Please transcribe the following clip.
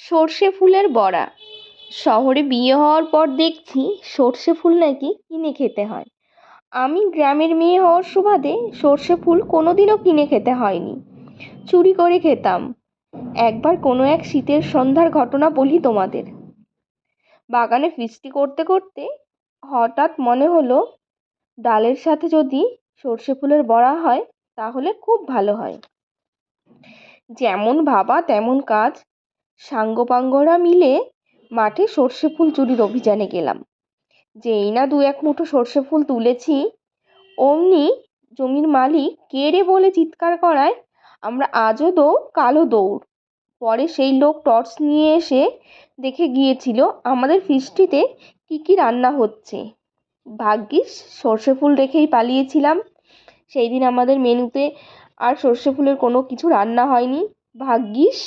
সর্ষে ফুলের বড়া। শহরে বিয়ে হওয়ার পর দেখছি সর্ষে ফুল নাকি কিনে খেতে হয়। আমি গ্রামের মেয়ে হওয়ার সুবাদে সর্ষে ফুল কোনোদিনও কিনে খেতে হয়নি, চুরি করে খেতাম। একবার কোনো এক শীতের সন্ধ্যার ঘটনা বলি তোমাদের। বাগানে ফিস্টি করতে করতে হঠাৎ মনে হলো ডালের সাথে যদি সর্ষে ফুলের বড়া হয় তাহলে খুব ভালো হয়। যেমন ভাবা তেমন কাজ, সাঙ্গপাঙ্গরা মিলে মাঠে সর্ষে ফুল চুরির অভিযানে গেলাম। যেই না দু এক মুঠো সর্ষে ফুল তুলেছি, অমনি জমির মালিক কে রে বলে চিৎকার করায় আমরা আজও দৌড় কালো দৌড়। পরে সেই লোক টর্চ নিয়ে এসে দেখে গিয়েছিল আমাদের ফিস্টিতে কি কি রান্না হচ্ছে। ভাগ্যিস সর্ষে ফুল রেখেই পালিয়েছিলাম। সেই দিন আমাদের মেনুতে আর সর্ষে ফুলের কোনো কিছু রান্না হয়নি, ভাগ্যিস।